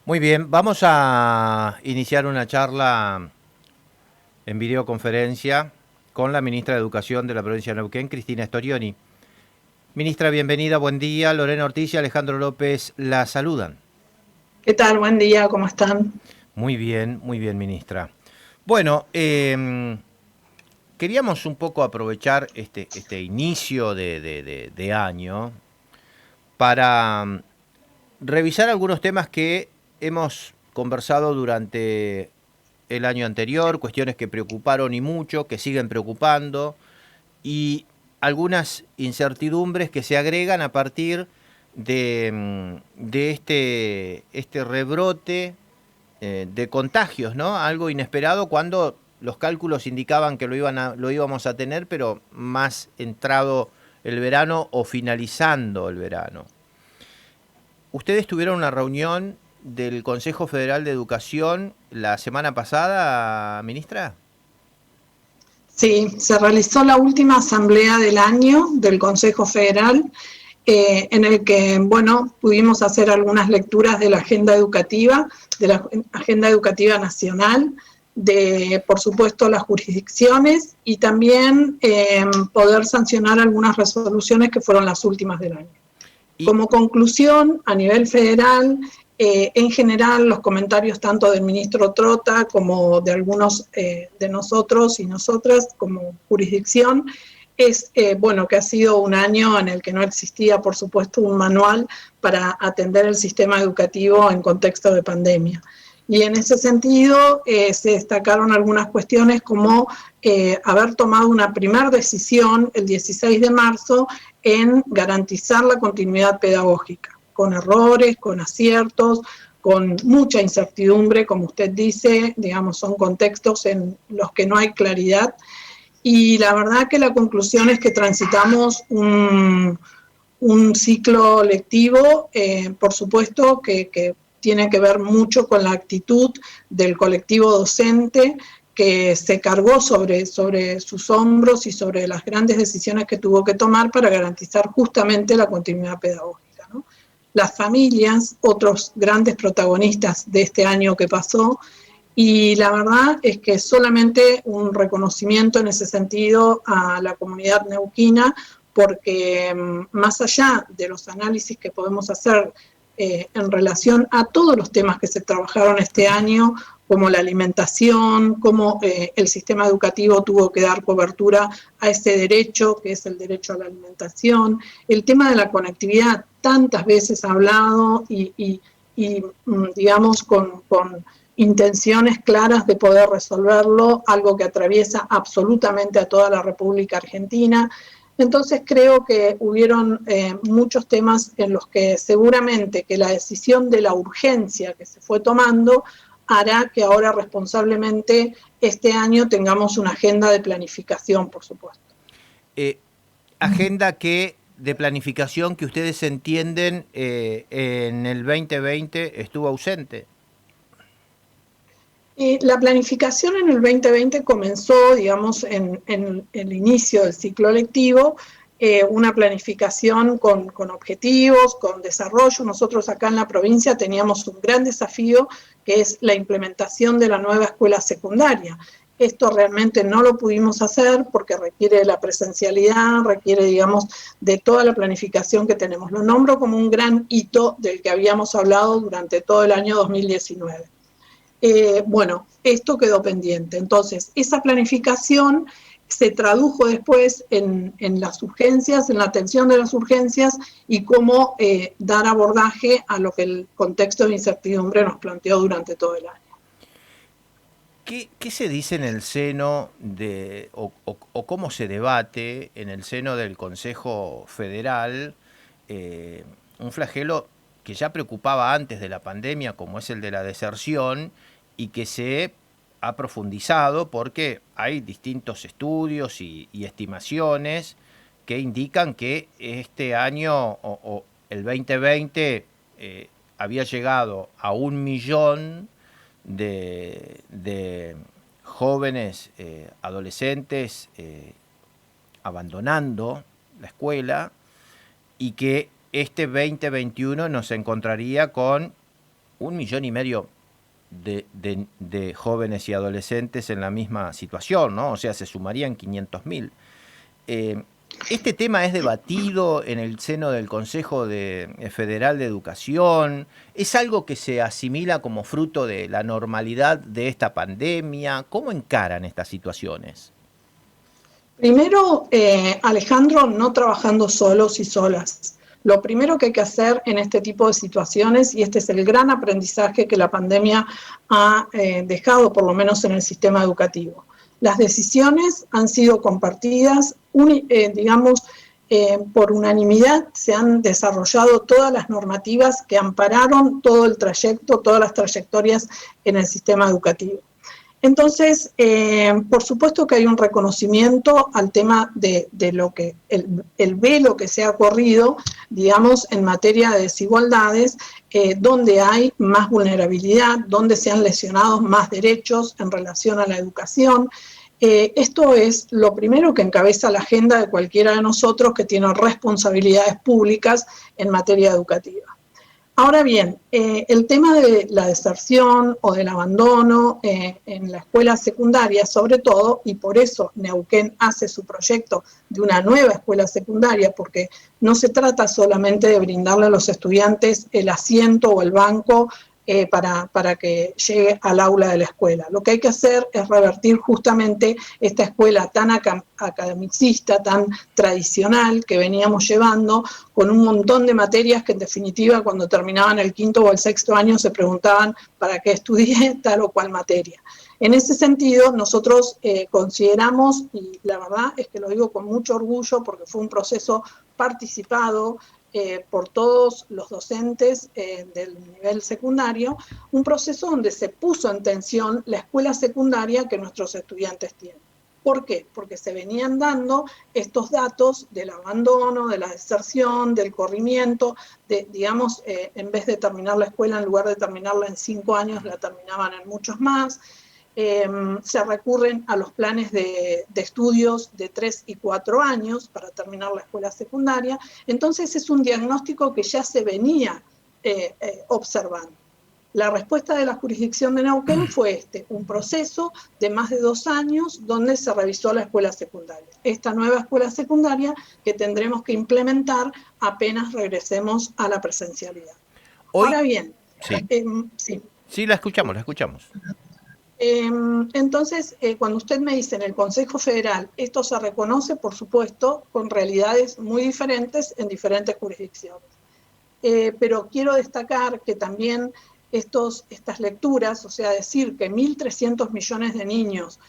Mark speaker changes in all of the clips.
Speaker 1: Muy bien, vamos a iniciar una charla en videoconferencia con la ministra de Educación de la provincia de Neuquén, Cristina Storioni. Ministra, bienvenida, buen día. Lorena Ortiz y Alejandro López la saludan.
Speaker 2: ¿Qué tal? Buen día, ¿cómo están?
Speaker 1: Muy bien, ministra. Bueno, queríamos un poco aprovechar este inicio de año para revisar algunos temas que hemos conversado durante el año anterior, cuestiones que preocuparon y mucho, que siguen preocupando, y algunas incertidumbres que se agregan a partir de este rebrote de contagios, ¿no? Algo inesperado cuando los cálculos indicaban que lo íbamos a tener, pero más entrado el verano o finalizando el verano. ¿Ustedes tuvieron una reunión del Consejo Federal de Educación la semana pasada, ministra?
Speaker 2: Sí, se realizó la última asamblea del año del Consejo Federal, en el que, bueno, pudimos hacer algunas lecturas de la agenda educativa nacional, de, por supuesto, las jurisdicciones y también poder sancionar algunas resoluciones que fueron las últimas del año.
Speaker 1: Y
Speaker 2: Como conclusión, a nivel federal, en general, los comentarios tanto del ministro Trota como de algunos de nosotros y nosotras como jurisdicción es bueno, que ha sido un año en el que no existía, por supuesto, un manual para atender el sistema educativo en contexto de pandemia. Y en ese sentido se destacaron algunas cuestiones como haber tomado una primera decisión el 16 de marzo en garantizar la continuidad pedagógica, con errores, con aciertos, con mucha incertidumbre, como usted dice, digamos, son contextos en los que no hay claridad. Y la verdad que la conclusión es que transitamos un ciclo lectivo, por supuesto, que tiene que ver mucho con la actitud del colectivo docente, que se cargó sobre sus hombros y sobre las grandes decisiones que tuvo que tomar para garantizar justamente la continuidad pedagógica, ¿no? Las familias, otros grandes protagonistas de este año que pasó, y la verdad es que solamente un reconocimiento en ese sentido a la comunidad neuquina, porque más allá de los análisis que podemos hacer en relación a todos los temas que se trabajaron este año, como la alimentación, cómo el sistema educativo tuvo que dar cobertura a ese derecho, que es el derecho a la alimentación, el tema de la conectividad, tantas veces hablado y digamos, con intenciones claras de poder resolverlo, algo que atraviesa absolutamente a toda la República Argentina. Entonces creo que hubieron muchos temas en los que seguramente que la decisión de la urgencia que se fue tomando hará que ahora responsablemente este año tengamos una agenda de planificación, por supuesto.
Speaker 1: eh, agenda de planificación que ustedes entienden en el 2020 estuvo ausente.
Speaker 2: La planificación en el 2020 comenzó, digamos, en el inicio del ciclo lectivo, una planificación con objetivos, con desarrollo. Nosotros acá en la provincia teníamos un gran desafío, que es la implementación de la nueva escuela secundaria. Esto realmente no lo pudimos hacer porque requiere de la presencialidad, requiere, digamos, de toda la planificación que tenemos. Lo nombro como un gran hito del que habíamos hablado durante todo el año 2019. Bueno, esto quedó pendiente. Entonces, esa planificación se tradujo después en las urgencias, en la atención de las urgencias y cómo dar abordaje a lo que el contexto de incertidumbre nos planteó durante todo el año.
Speaker 1: ¿Qué se dice en el seno o cómo se debate en el seno del Consejo Federal un flagelo que ya preocupaba antes de la pandemia, como es el de la deserción, y que se ha profundizado porque hay distintos estudios y estimaciones que indican que este año o el 2020 había llegado a 1 millón de jóvenes, adolescentes abandonando la escuela y que este 2021 nos encontraría con 1,5 millones de jóvenes y adolescentes en la misma situación, ¿no? O sea, se sumarían 500.000. Este tema es debatido en el seno del Consejo Federal de Educación. ¿Es algo que se asimila como fruto de la normalidad de esta pandemia? ¿Cómo encaran estas situaciones?
Speaker 2: Primero, Alejandro, no trabajando solos y solas. Lo primero que hay que hacer en este tipo de situaciones, y este es el gran aprendizaje que la pandemia ha dejado, por lo menos en el sistema educativo. Las decisiones han sido compartidas, digamos, por unanimidad se han desarrollado todas las normativas que ampararon todo el trayecto, todas las trayectorias en el sistema educativo. Entonces, por supuesto que hay un reconocimiento al tema de lo que el velo que se ha corrido, digamos, en materia de desigualdades, donde hay más vulnerabilidad, donde se han lesionado más derechos en relación a la educación. Esto es lo primero que encabeza la agenda de cualquiera de nosotros que tiene responsabilidades públicas en materia educativa. Ahora bien, el tema de la deserción o del abandono en la escuela secundaria, sobre todo, y por eso Neuquén hace su proyecto de una nueva escuela secundaria, porque no se trata solamente de brindarle a los estudiantes el asiento o el banco para que llegue al aula de la escuela. Lo que hay que hacer es revertir justamente esta escuela tan academicista, tan tradicional que veníamos llevando, con un montón de materias que en definitiva cuando terminaban el quinto o el sexto año se preguntaban para qué estudié tal o cual materia. En ese sentido, nosotros consideramos, y la verdad es que lo digo con mucho orgullo porque fue un proceso participado por todos los docentes del nivel secundario, un proceso donde se puso en tensión la escuela secundaria que nuestros estudiantes tienen. ¿Por qué? Porque se venían dando estos datos del abandono, de la deserción, del corrimiento, digamos, en vez de terminar la escuela, en lugar de terminarla en 5 años, la terminaban en muchos más. Se recurren a los planes de estudios de 3 y 4 años para terminar la escuela secundaria. Entonces es un diagnóstico que ya se venía observando. La respuesta de la jurisdicción de Neuquén fue un proceso de más de 2 años donde se revisó la escuela secundaria. Esta nueva escuela secundaria que tendremos que implementar apenas regresemos a la presencialidad.
Speaker 1: Hoy,
Speaker 2: ahora bien,
Speaker 1: sí,
Speaker 2: sí.
Speaker 1: Sí, la escuchamos, la escuchamos.
Speaker 2: Entonces, cuando usted me dice en el Consejo Federal, esto se reconoce, por supuesto, con realidades muy diferentes en diferentes jurisdicciones. Pero quiero destacar que también estas lecturas, o sea, decir que 1.300 millones de niños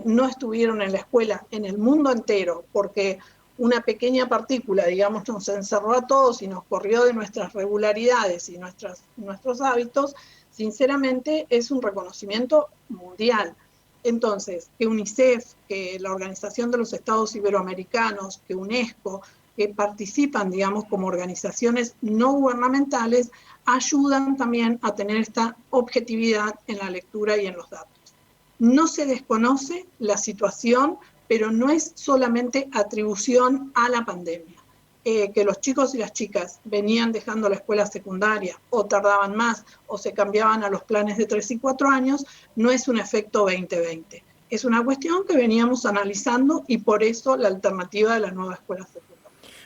Speaker 2: no estuvieron en la escuela en el mundo entero porque una pequeña partícula, digamos, nos encerró a todos y nos corrió de nuestras regularidades y nuestros hábitos, sinceramente es un reconocimiento mundial. Entonces, que UNICEF, que la Organización de los Estados Iberoamericanos, que UNESCO, que participan, digamos, como organizaciones no gubernamentales, ayudan también a tener esta objetividad en la lectura y en los datos. No se desconoce la situación, pero no es solamente atribución a la pandemia. Que los chicos y las chicas venían dejando la escuela secundaria o tardaban más o se cambiaban a los planes de 3 y 4 años, no es un efecto 2020. Es una cuestión que veníamos analizando y por eso la alternativa de la nueva escuela secundaria.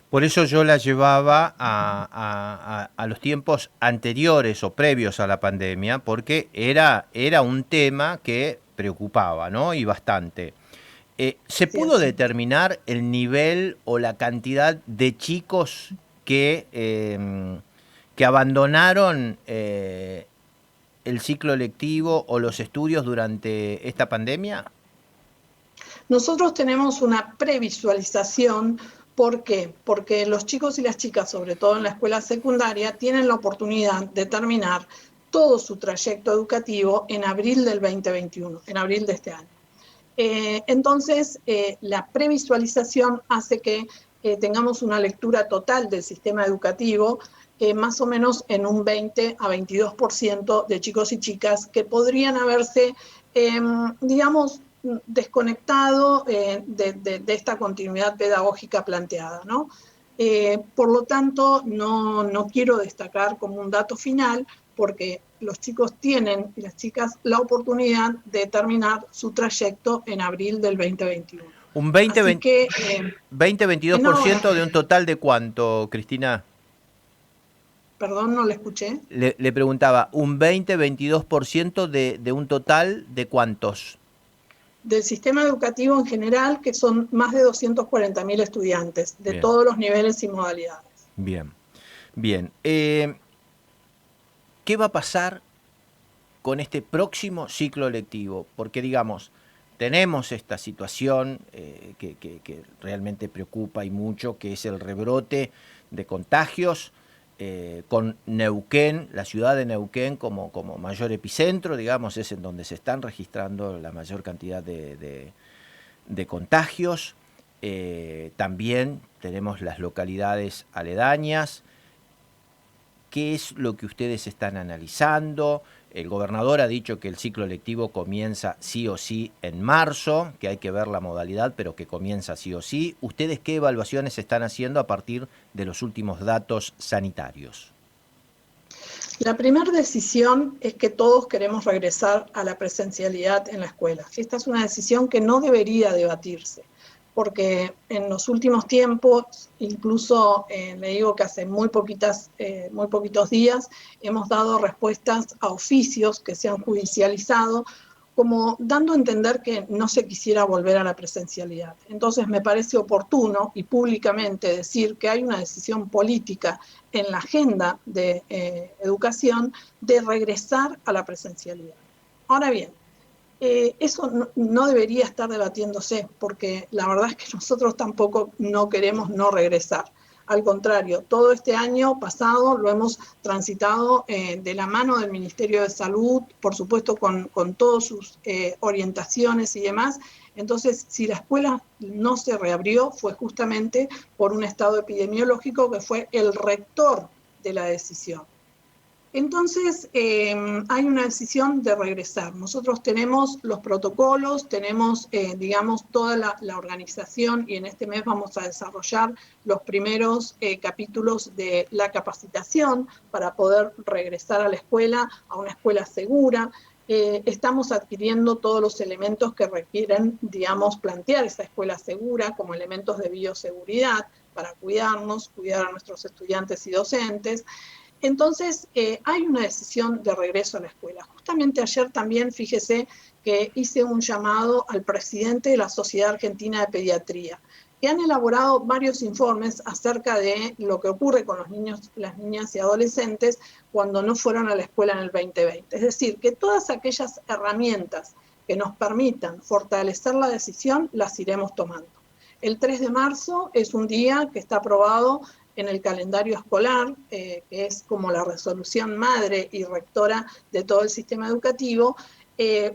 Speaker 1: Por eso yo la llevaba a los tiempos anteriores o previos a la pandemia, porque era un tema que preocupaba, ¿no? Y bastante. ¿Se pudo determinar el nivel o la cantidad de chicos que abandonaron el ciclo lectivo o los estudios durante esta pandemia?
Speaker 2: Nosotros tenemos una previsualización. ¿Por qué? Porque los chicos y las chicas, sobre todo en la escuela secundaria, tienen la oportunidad de terminar todo su trayecto educativo en abril del 2021, en abril de este año. Entonces, la previsualización hace que tengamos una lectura total del sistema educativo, más o menos en un 20 a 22% de chicos y chicas que podrían haberse, digamos, desconectado de esta continuidad pedagógica planteada, ¿no? Por lo tanto, no quiero destacar como un dato final, porque los chicos tienen y las chicas la oportunidad de terminar su trayecto en abril del 2021.
Speaker 1: Un 20,
Speaker 2: Así que
Speaker 1: 20-22% de un total de cuánto, Cristina.
Speaker 2: Perdón, no le escuché.
Speaker 1: Le preguntaba, un 20-22% de un total de cuántos.
Speaker 2: Del sistema educativo en general, que son más de 240.000 estudiantes, de
Speaker 1: Bien.
Speaker 2: todos los niveles y modalidades.
Speaker 1: Bien, bien. ¿Qué va a pasar con este próximo ciclo lectivo? Porque, digamos, tenemos esta situación que realmente preocupa y mucho, que es el rebrote de contagios, con Neuquén, la ciudad de Neuquén como mayor epicentro, digamos, es en donde se están registrando la mayor cantidad de contagios. También tenemos las localidades aledañas. ¿Qué es lo que ustedes están analizando? El gobernador ha dicho que el ciclo lectivo comienza sí o sí en marzo, que hay que ver la modalidad, pero que comienza sí o sí. ¿Ustedes qué evaluaciones están haciendo a partir de los últimos datos sanitarios?
Speaker 2: La primera decisión es que todos queremos regresar a la presencialidad en la escuela. Esta es una decisión que no debería debatirse, porque en los últimos tiempos, incluso le digo que hace muy poquitos días, hemos dado respuestas a oficios que se han judicializado, como dando a entender que no se quisiera volver a la presencialidad. Entonces me parece oportuno y públicamente decir que hay una decisión política en la agenda de educación de regresar a la presencialidad. Ahora bien, eso no debería estar debatiéndose, porque la verdad es que nosotros tampoco no queremos no regresar. Al contrario, todo este año pasado lo hemos transitado de la mano del Ministerio de Salud, por supuesto con todas sus orientaciones y demás. Entonces, si la escuela no se reabrió, fue justamente por un estado epidemiológico que fue el rector de la decisión. Entonces, hay una decisión de regresar. Nosotros tenemos los protocolos, tenemos, digamos, toda la organización, y en este mes vamos a desarrollar los primeros capítulos de la capacitación para poder regresar a la escuela, a una escuela segura. Estamos adquiriendo todos los elementos que requieren, digamos, plantear esa escuela segura, como elementos de bioseguridad para cuidarnos, cuidar a nuestros estudiantes y docentes. Entonces, hay una decisión de regreso a la escuela. Justamente ayer también, fíjese que hice un llamado al presidente de la Sociedad Argentina de Pediatría, que han elaborado varios informes acerca de lo que ocurre con los niños, las niñas y adolescentes cuando no fueron a la escuela en el 2020. Es decir, que todas aquellas herramientas que nos permitan fortalecer la decisión, las iremos tomando. El 3 de marzo es un día que está aprobado en el calendario escolar, que es como la resolución madre y rectora de todo el sistema educativo,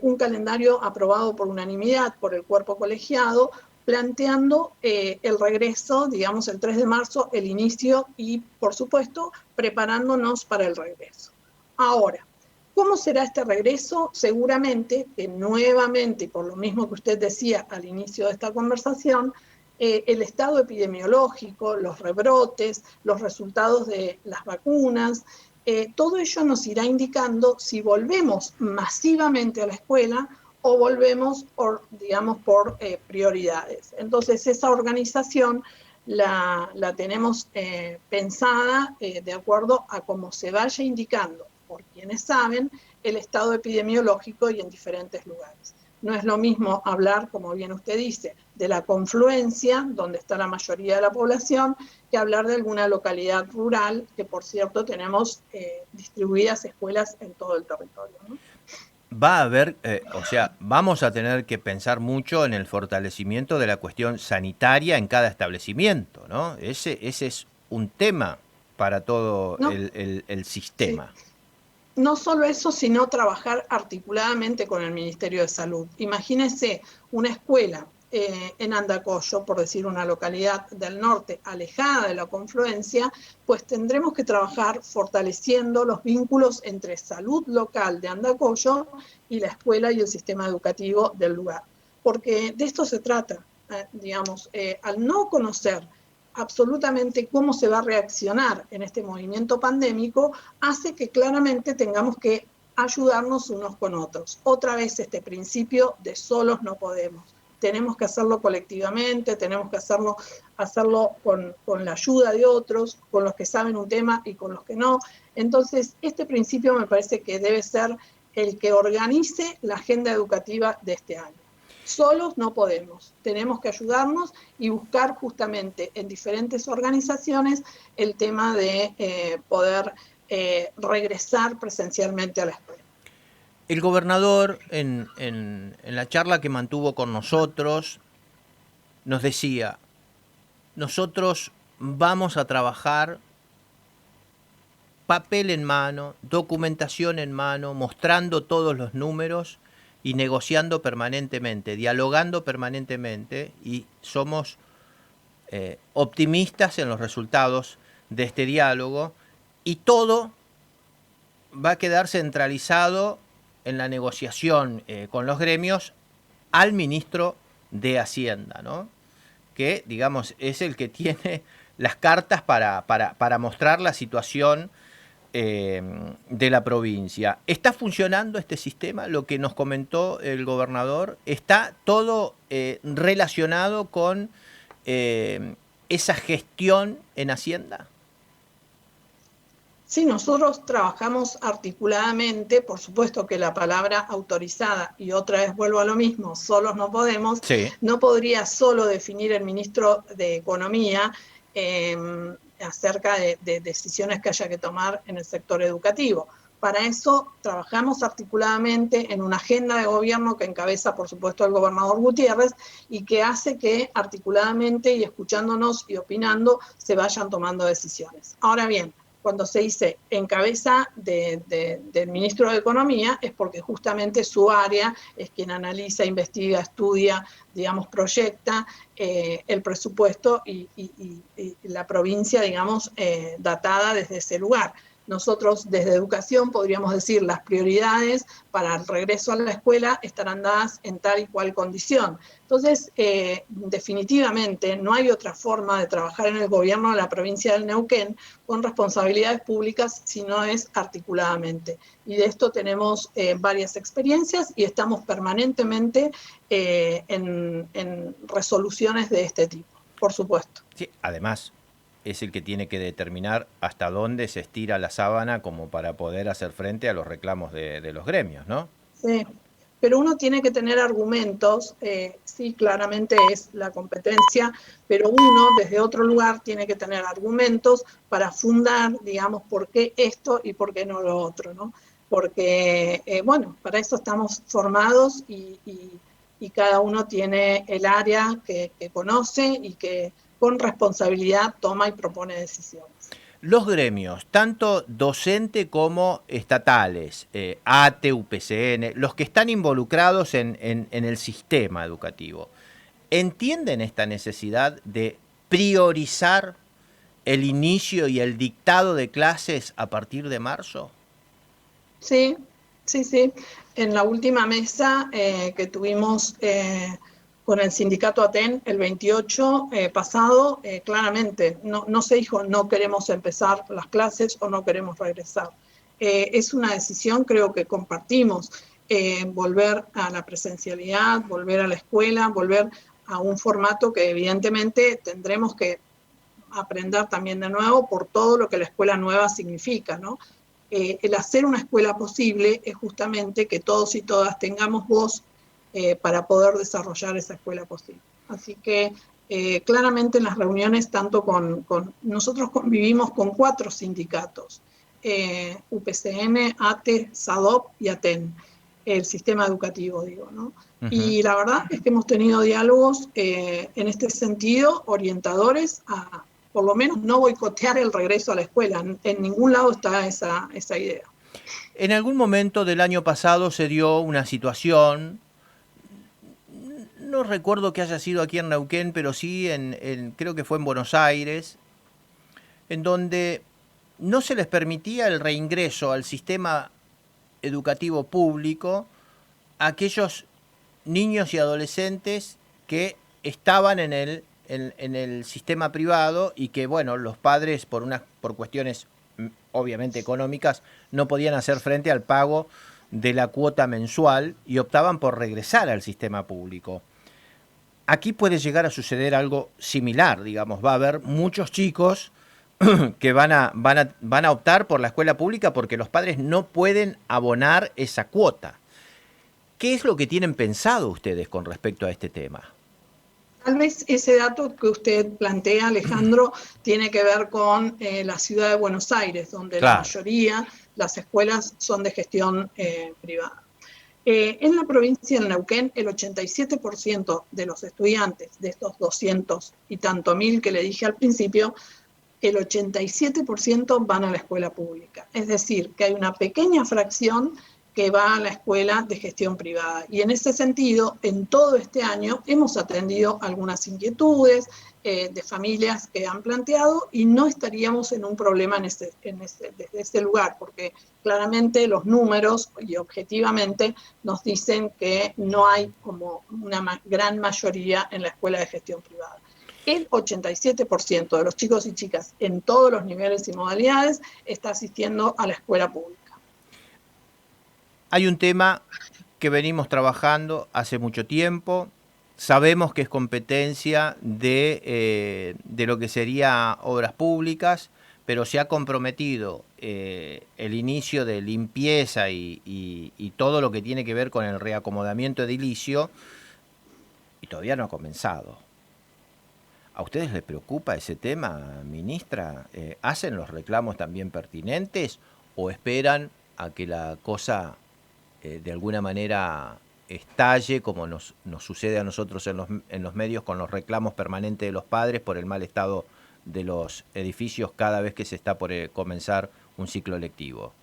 Speaker 2: un calendario aprobado por unanimidad por el cuerpo colegiado, planteando el regreso, digamos, el 3 de marzo, el inicio y, por supuesto, preparándonos para el regreso. Ahora, ¿cómo será este regreso? Seguramente que nuevamente, y por lo mismo que usted decía al inicio de esta conversación, el estado epidemiológico, los rebrotes, los resultados de las vacunas, todo ello nos irá indicando si volvemos masivamente a la escuela o volvemos, digamos, por prioridades. Entonces, esa organización la tenemos pensada de acuerdo a cómo se vaya indicando, por quienes saben, el estado epidemiológico y en diferentes lugares. No es lo mismo hablar, como bien usted dice, de la confluencia, donde está la mayoría de la población, que hablar de alguna localidad rural, que por cierto tenemos distribuidas escuelas en todo el territorio, ¿no?
Speaker 1: Va a haber, o sea, vamos a tener que pensar mucho en el fortalecimiento de la cuestión sanitaria en cada establecimiento, ¿no? Ese es un tema para todo
Speaker 2: No,
Speaker 1: el
Speaker 2: sí.
Speaker 1: sistema.
Speaker 2: No solo eso, sino trabajar articuladamente con el Ministerio de Salud. Imagínese una escuela en Andacollo, por decir una localidad del norte alejada de la confluencia, pues tendremos que trabajar fortaleciendo los vínculos entre salud local de Andacollo y la escuela y el sistema educativo del lugar. Porque de esto se trata, digamos, al no conocer absolutamente cómo se va a reaccionar en este movimiento pandémico, hace que claramente tengamos que ayudarnos unos con otros. Otra vez este principio de solos no podemos. Tenemos que hacerlo colectivamente, tenemos que hacerlo con la ayuda de otros, con los que saben un tema y con los que no. Entonces, este principio me parece que debe ser el que organice la agenda educativa de este año. Solos no podemos, tenemos que ayudarnos y buscar justamente en diferentes organizaciones el tema de poder regresar presencialmente a la escuela.
Speaker 1: El gobernador, en la charla que mantuvo con nosotros, nos decía, nosotros vamos a trabajar papel en mano, documentación en mano, mostrando todos los números y negociando permanentemente, dialogando permanentemente, y somos optimistas en los resultados de este diálogo, y todo va a quedar centralizado en la negociación con los gremios al ministro de Hacienda, ¿no? Que, digamos, es el que tiene las cartas para mostrar la situación de la provincia. ¿Está funcionando este sistema? Lo que nos comentó el gobernador, ¿está todo relacionado con esa gestión en Hacienda?
Speaker 2: Sí, nosotros trabajamos articuladamente, por supuesto que la palabra autorizada, y otra vez vuelvo a lo mismo, solos no podemos,
Speaker 1: Sí.
Speaker 2: no podría solo definir el ministro de Economía acerca de decisiones que haya que tomar en el sector educativo. Para eso trabajamos articuladamente en una agenda de gobierno que encabeza, por supuesto, el gobernador Gutiérrez y que hace que articuladamente y escuchándonos y opinando se vayan tomando decisiones. Ahora bien, cuando se dice en cabeza del ministro de Economía es porque justamente su área es quien analiza, investiga, estudia, digamos, proyecta el presupuesto y la provincia, digamos, datada desde ese lugar. Nosotros desde educación podríamos decir las prioridades para el regreso a la escuela estarán dadas en tal y cual condición. Entonces, definitivamente no hay otra forma de trabajar en el gobierno de la provincia del Neuquén con responsabilidades públicas si no es articuladamente. Y de esto tenemos varias experiencias y estamos permanentemente en resoluciones de este tipo, por supuesto.
Speaker 1: Sí, además es el que tiene que determinar hasta dónde se estira la sábana como para poder hacer frente a los reclamos de los gremios, ¿no?
Speaker 2: Sí, pero uno tiene que tener argumentos, sí, claramente es la competencia, pero uno desde otro lugar tiene que tener argumentos para fundar, digamos, por qué esto y por qué no lo otro, ¿no? Porque, bueno, para eso estamos formados y cada uno tiene el área que conoce y que con responsabilidad toma y propone decisiones.
Speaker 1: Los gremios, tanto docente como estatales, ATE, UPCN, los que están involucrados en el sistema educativo, ¿entienden esta necesidad de priorizar el inicio y el dictado de clases a partir de marzo?
Speaker 2: Sí, sí, sí. En la última mesa que tuvimos con el sindicato ATEN el 28 pasado, claramente no se dijo no queremos empezar las clases o no queremos regresar. Es una decisión, creo que compartimos, volver a la presencialidad, volver a la escuela, volver a un formato que evidentemente tendremos que aprender también de nuevo por todo lo que la escuela nueva significa, ¿no? El hacer una escuela posible es justamente que todos y todas tengamos voz para poder desarrollar esa escuela posible. Así que claramente en las reuniones, tanto nosotros convivimos con 4 sindicatos, UPCN, ATE, SADOP y ATEN, el sistema educativo, digo, ¿no? Y la verdad es que hemos tenido diálogos en este sentido, orientadores a, por lo menos, no boicotear el regreso a la escuela. En ningún lado está esa idea.
Speaker 1: En algún momento del año pasado se dio una situación, no recuerdo que haya sido aquí en Neuquén, pero sí creo que fue en Buenos Aires, en donde no se les permitía el reingreso al sistema educativo público a aquellos niños y adolescentes que estaban en el sistema privado y que, bueno, los padres por cuestiones obviamente económicas no podían hacer frente al pago de la cuota mensual y optaban por regresar al sistema público. Aquí puede llegar a suceder algo similar, digamos, va a haber muchos chicos que van a optar por la escuela pública porque los padres no pueden abonar esa cuota. ¿Qué es lo que tienen pensado ustedes con respecto a este tema?
Speaker 2: Tal vez ese dato que usted plantea, Alejandro, tiene que ver con la ciudad de Buenos Aires, donde la
Speaker 1: Claro.
Speaker 2: mayoría, las escuelas son de gestión privada. En la provincia de Neuquén, el 87% de los estudiantes, de estos 200 y tanto mil que le dije al principio, el 87% van a la escuela pública. Es decir, que hay una pequeña fracción que va a la escuela de gestión privada. Y en ese sentido, en todo este año hemos atendido algunas inquietudes de familias que han planteado y no estaríamos en un problema desde ese lugar, porque claramente los números y objetivamente nos dicen que no hay como una gran mayoría en la escuela de gestión privada. El 87% de los chicos y chicas en todos los niveles y modalidades está asistiendo a la escuela pública.
Speaker 1: Hay un tema que venimos trabajando hace mucho tiempo. Sabemos que es competencia de lo que sería obras públicas, pero se ha comprometido el inicio de limpieza y todo lo que tiene que ver con el reacomodamiento edilicio y todavía no ha comenzado. ¿A ustedes les preocupa ese tema, ministra? ¿Hacen los reclamos también pertinentes o esperan a que la cosa de alguna manera estalle, como nos sucede a nosotros en los medios con los reclamos permanentes de los padres por el mal estado de los edificios cada vez que se está por comenzar un ciclo lectivo?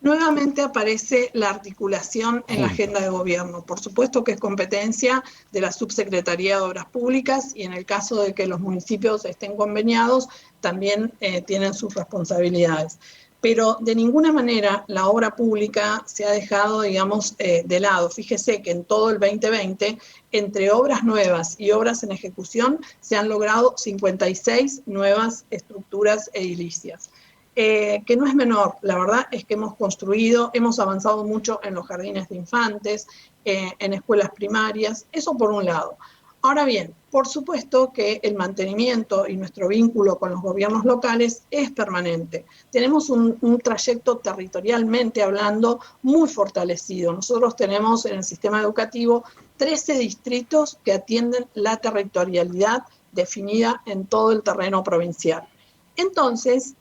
Speaker 2: Nuevamente aparece la articulación en la
Speaker 1: Punto.
Speaker 2: agenda de gobierno. Por supuesto que es competencia de la Subsecretaría de Obras Públicas y en el caso de que los municipios estén conveniados, también tienen sus responsabilidades. Pero de ninguna manera la obra pública se ha dejado, digamos, de lado. Fíjese que en todo el 2020, entre obras nuevas y obras en ejecución, se han logrado 56 nuevas estructuras edilicias. Que no es menor, la verdad es que hemos avanzado mucho en los jardines de infantes, en escuelas primarias, eso por un lado. Ahora bien, por supuesto que el mantenimiento y nuestro vínculo con los gobiernos locales es permanente. Tenemos un trayecto territorialmente hablando muy fortalecido. Nosotros tenemos en el sistema educativo 13 distritos que atienden la territorialidad definida en todo el terreno provincial. Entonces,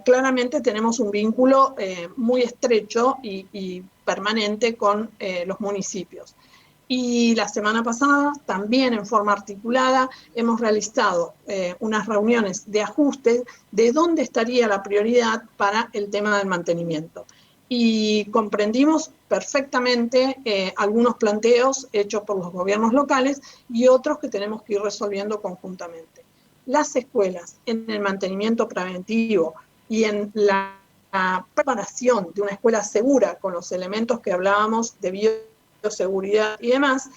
Speaker 2: claramente tenemos un vínculo muy estrecho y permanente con los municipios. Y la semana pasada, también en forma articulada, hemos realizado unas reuniones de ajuste de dónde estaría la prioridad para el tema del mantenimiento. Y comprendimos perfectamente algunos planteos hechos por los gobiernos locales y otros que tenemos que ir resolviendo conjuntamente. Las escuelas en el mantenimiento preventivo y en la preparación de una escuela segura con los elementos que hablábamos de bioseguridad y demás,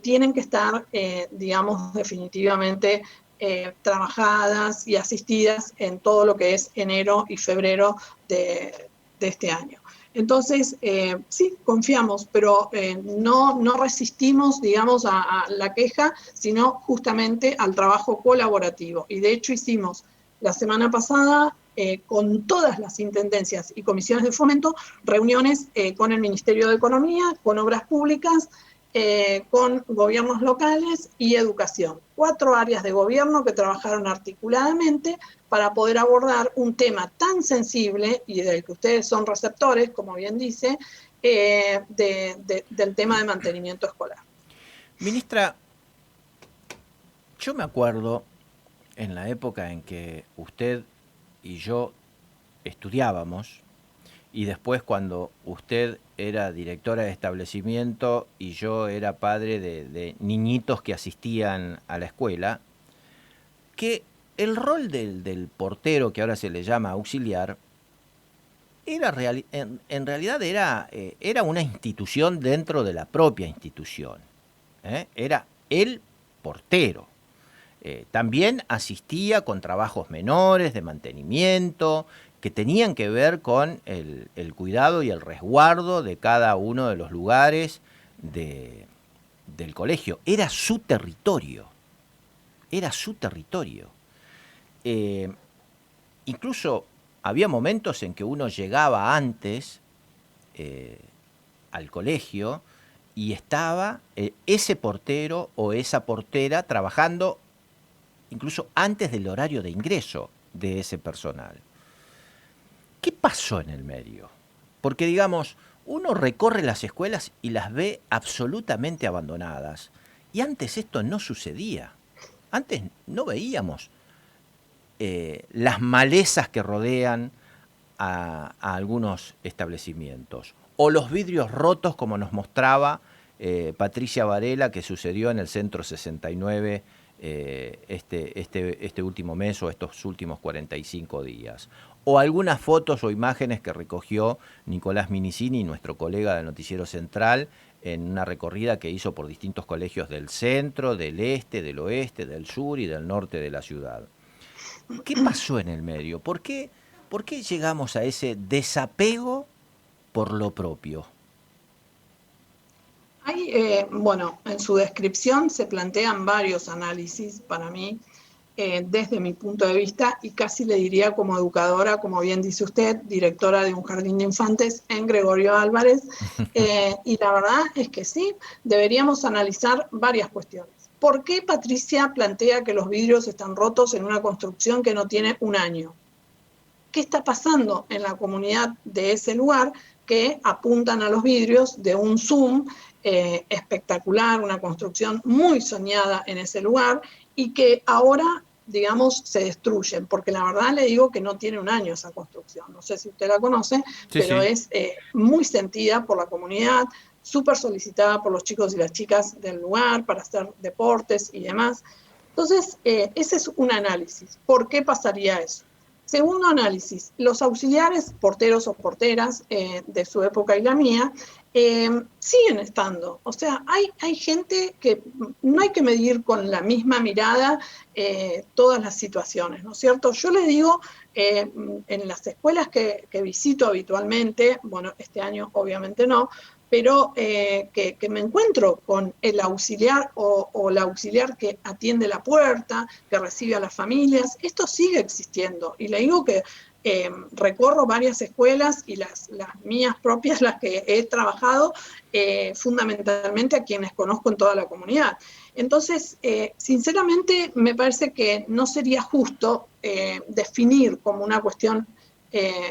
Speaker 2: tienen que estar, digamos, definitivamente trabajadas y asistidas en todo lo que es enero y febrero de este año. Entonces, sí, confiamos, pero no resistimos, digamos, a la queja, sino justamente al trabajo colaborativo. Y de hecho hicimos la semana pasada, con todas las intendencias y comisiones de fomento, reuniones con el Ministerio de Economía, con Obras Públicas, con gobiernos locales y educación. 4 áreas de gobierno que trabajaron articuladamente para poder abordar un tema tan sensible y del que ustedes son receptores, como bien dice, del tema de mantenimiento escolar.
Speaker 1: Ministra, yo me acuerdo en la época en que usted y yo estudiábamos, y después cuando usted era directora de establecimiento y yo era padre de niñitos que asistían a la escuela, que el rol del portero, que ahora se le llama auxiliar, en realidad era una institución dentro de la propia institución. Era el portero. También asistía con trabajos menores de mantenimiento que tenían que ver con el cuidado y el resguardo de cada uno de los lugares del colegio. Era su territorio, era su territorio. Incluso había momentos en que uno llegaba antes al colegio y estaba ese portero o esa portera trabajando incluso antes del horario de ingreso de ese personal. ¿Qué pasó en el medio? Porque, digamos, uno recorre las escuelas y las ve absolutamente abandonadas. Y antes esto no sucedía. Antes no veíamos las malezas que rodean a algunos establecimientos. O los vidrios rotos, como nos mostraba Patricia Varela, que sucedió en el Centro 69 este último mes o estos últimos 45 días. O algunas fotos o imágenes que recogió Nicolás Minicini, nuestro colega del Noticiero Central, en una recorrida que hizo por distintos colegios del centro, del este, del oeste, del sur y del norte de la ciudad. ¿Qué pasó en el medio? ¿Por qué llegamos a ese desapego por lo propio?
Speaker 2: Bueno, en su descripción se plantean varios análisis para mí, desde mi punto de vista, y casi le diría como educadora, como bien dice usted, directora de un jardín de infantes en Gregorio Álvarez, y la verdad es que sí, deberíamos analizar varias cuestiones. ¿Por qué Patricia plantea que los vidrios están rotos en una construcción que no tiene un año? ¿Qué está pasando en la comunidad de ese lugar que apuntan a los vidrios de un Zoom espectacular, una construcción muy soñada en ese lugar y que ahora, digamos, se destruyen? Porque la verdad le digo que no tiene un año esa construcción. No sé si usted la conoce,
Speaker 1: Sí,
Speaker 2: pero
Speaker 1: sí.
Speaker 2: es muy sentida por la comunidad, súper solicitada por los chicos y las chicas del lugar para hacer deportes y demás. Entonces, ese es un análisis. ¿Por qué pasaría eso? Segundo análisis, los auxiliares, porteros o porteras de su época y la mía, siguen estando. O sea, hay gente que no hay que medir con la misma mirada todas las situaciones, ¿no es cierto? Yo les digo, en las escuelas que visito habitualmente, bueno, este año obviamente no, pero que me encuentro con el auxiliar o la auxiliar que atiende la puerta, que recibe a las familias, esto sigue existiendo. Y le digo que recorro varias escuelas y las mías propias, las que he trabajado, fundamentalmente a quienes conozco en toda la comunidad. Entonces, sinceramente, me parece que no sería justo definir como una cuestión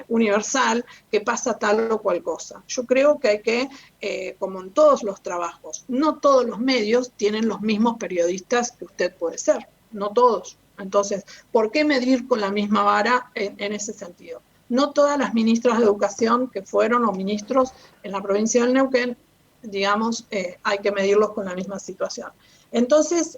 Speaker 2: universal que pasa tal o cual cosa. Yo creo que hay que, como en todos los trabajos, no todos los medios tienen los mismos periodistas que usted puede ser, no todos. Entonces, ¿por qué medir con la misma vara en ese sentido? No todas las ministras de Educación que fueron o ministros en la provincia del Neuquén, digamos, hay que medirlos con la misma situación. Entonces,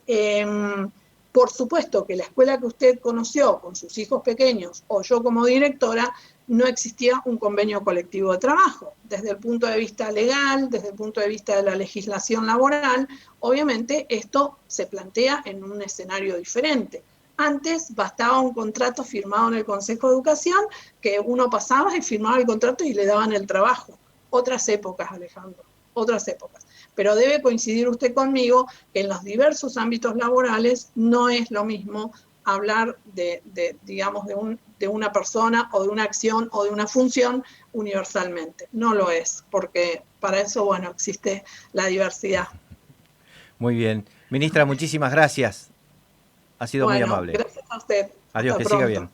Speaker 2: por supuesto que la escuela que usted conoció con sus hijos pequeños o yo como directora, no existía un convenio colectivo de trabajo. Desde el punto de vista legal, desde el punto de vista de la legislación laboral, obviamente esto se plantea en un escenario diferente. Antes bastaba un contrato firmado en el Consejo de Educación, que uno pasaba y firmaba el contrato y le daban el trabajo. Otras épocas, Alejandro, otras épocas. Pero debe coincidir usted conmigo que en los diversos ámbitos laborales no es lo mismo hablar digamos, de una persona o de una acción o de una función universalmente. No lo es, porque para eso, bueno, existe la diversidad.
Speaker 1: Muy bien. Ministra, muchísimas gracias. Ha sido muy
Speaker 2: Bueno,
Speaker 1: amable.
Speaker 2: gracias a usted.
Speaker 1: Adiós,
Speaker 2: Hasta
Speaker 1: que siga
Speaker 2: pronto.
Speaker 1: bien.